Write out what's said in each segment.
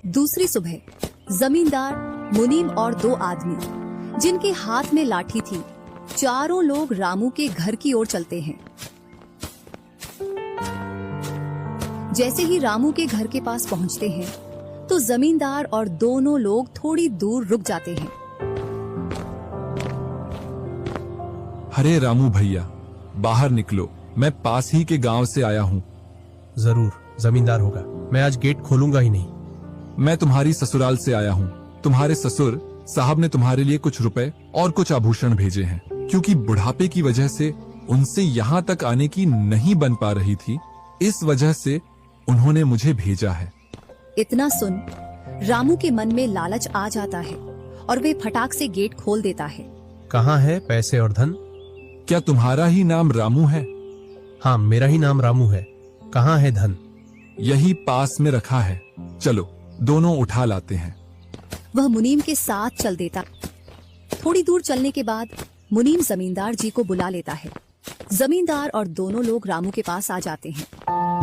दूसरी सुबह जमींदार, मुनीम और दो आदमी जिनके हाथ में लाठी थी, चारों लोग रामू के घर की ओर चलते हैं। जैसे ही रामू के घर के पास पहुंचते हैं तो जमींदार और दोनों लोग थोड़ी दूर रुक जाते हैं। अरे रामू भैया, बाहर निकलो, मैं पास ही के गांव से आया हूँ। जरूर, जमींदार होगा। मैं आज गेट खोलूंगा ही नहीं। मैं तुम्हारी ससुराल से आया हूँ। तुम्हारे ससुर साहब ने तुम्हारे लिए कुछ रुपए और कुछ आभूषण भेजे हैं, क्योंकि बुढ़ापे की वजह से उनसे यहाँ तक आने की नहीं बन पा रही थी, इस वजह से उन्होंने मुझे भेजा है। इतना सुन रामू के मन में लालच आ जाता है और वे फटाक से गेट खोल देता है। कहाँ है पैसे और धन? क्या तुम्हारा ही नाम रामू है? हाँ, मेरा ही नाम रामू है। कहाँ है धन? यही पास में रखा है, चलो दोनों उठा लाते हैं। वह मुनीम के साथ चल देता। थोड़ी दूर चलने के बाद मुनीम जमींदार जी को बुला लेता है। जमींदार और दोनों लोग रामू के पास आ जाते हैं।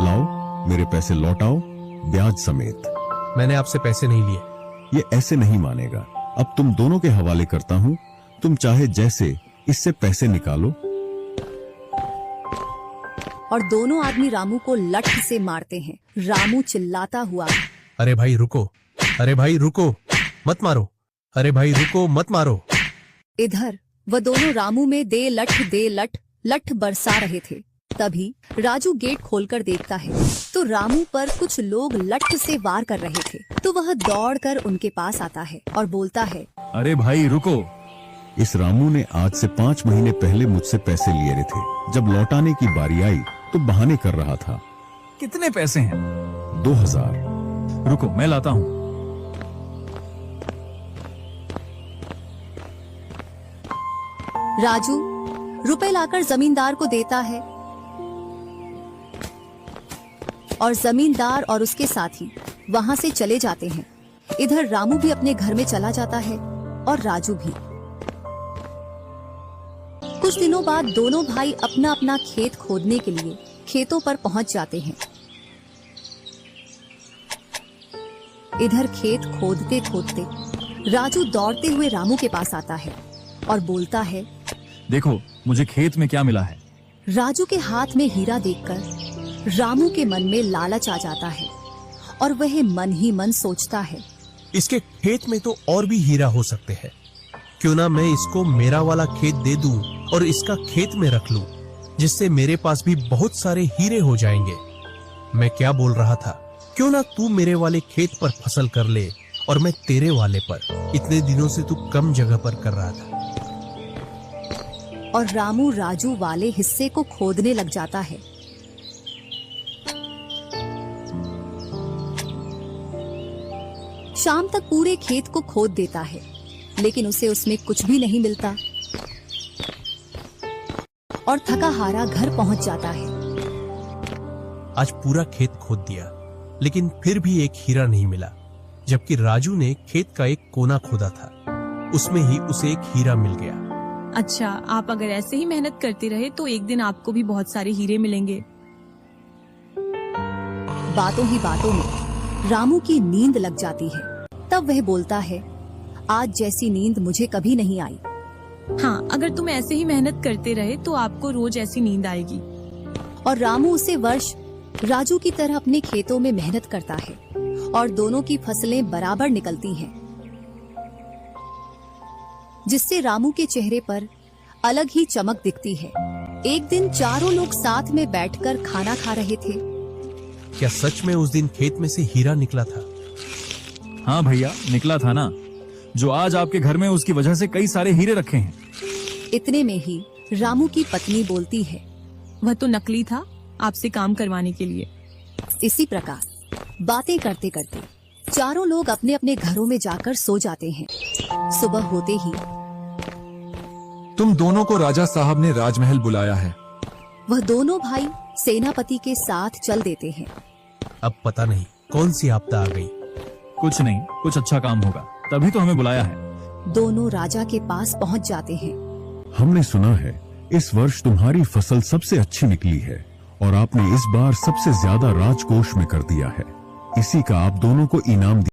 लाओ, मेरे पैसे लौटाओ, ब्याज समेत। मैंने आपसे पैसे नहीं लिए। ये ऐसे नहीं मानेगा। अब तुम दोनों के हवाले करता हूँ, तुम चाहे जैसे इससे पैसे निकालो। और दोनों आदमी रामू को लठ से मारते हैं। रामू चिल्लाता हुआ, अरे भाई रुको, अरे भाई रुको, मत मारो, अरे भाई रुको, मत मारो। इधर वह दोनों रामू में दे लठ लठ बरसा रहे थे। तभी राजू गेट खोलकर देखता है तो रामू पर कुछ लोग लठ से वार कर रहे थे। तो वह दौड़कर उनके पास आता है और बोलता है, अरे भाई रुको। इस रामू ने आज से 5 महीने पहले मुझसे पैसे लिए थे। जब लौटाने की बारी आई तो बहाने कर रहा था। कितने पैसे हैं? 2000। रुको, मैं लाता हूँ। राजू रुपए लाकर जमींदार को देता है और जमींदार और उसके साथी वहां से चले जाते हैं। इधर रामू भी अपने घर में चला जाता है और राजू भी। कुछ दिनों बाद दोनों भाई अपना अपना खेत खोदने के लिए खेतों पर पहुंच जाते हैं। इधर खेत खोदते खोदते राजू दौड़ते हुए रामू के पास आता है और बोलता है, देखो मुझे खेत में क्या मिला है। राजू के हाथ में हीरा देखकर रामू के मन में लालच आ जाता है और वह मन ही मन सोचता है, इसके खेत में तो और भी हीरा हो सकते हैं। क्यों ना मैं इसको मेरा वाला खेत दे दूं और इसका खेत में रख लूं, जिससे मेरे पास भी बहुत सारे हीरे हो जाएंगे। मैं क्या बोल रहा था, क्यों ना तू मेरे वाले खेत पर फसल कर ले और मैं तेरे वाले पर। इतने दिनों से तू कम जगह पर कर रहा था। और रामू राजू वाले हिस्से को खोदने लग जाता है। शाम तक पूरे खेत को खोद देता है, लेकिन उसे उसमें कुछ भी नहीं मिलता और थका हारा घर पहुंच जाता है। आज पूरा खेत खोद दिया, लेकिन फिर भी एक हीरा नहीं मिला, जबकि राजू ने खेत का एक कोना खोदा था, उसमें ही उसे एक हीरा मिल गया। अच्छा, आप अगर ऐसे ही मेहनत करते रहे तो एक दिन आपको भी बहुत सारे हीरे मिलेंगे। बातों ही बातों में रामू की नींद लग जाती है। तब वह बोलता है, आज जैसी नींद मुझे कभी नहीं आई। हाँ, अगर तुम ऐसे ही मेहनत करते रहे तो आपको रोज ऐसी नींद आएगी। और रामू उसे वर्ष राजू की तरह अपने खेतों में मेहनत करता है और दोनों की फसलें बराबर निकलती हैं, जिससे रामू के चेहरे पर अलग ही चमक दिखती है। एक दिन चारों लोग साथ में बैठकर खाना खा रहे थे। क्या सच में उस दिन खेत में से हीरा निकला था? हाँ भैया, निकला था ना। जो आज आपके घर में, उसकी वजह से कई सारे हीरे रखे हैं। इतने में ही रामू की पत्नी बोलती है, वह तो नकली था, आपसे काम करवाने के लिए। इसी प्रकार बातें करते करते चारों लोग अपने अपने घरों में जाकर सो जाते हैं। सुबह होते ही तुम दोनों को राजा साहब ने राजमहल बुलाया है। वह दोनों भाई सेनापति के साथ चल देते हैं। अब पता नहीं कौन सी आपदा आ गई। कुछ नहीं, कुछ अच्छा काम होगा, तभी तो हमें बुलाया है। दोनों राजा के पास पहुंच जाते हैं। हमने सुना है इस वर्ष तुम्हारी फसल सबसे अच्छी निकली है और आपने इस बार सबसे ज्यादा राजकोष में कर दिया है। इसी का आप दोनों को इनाम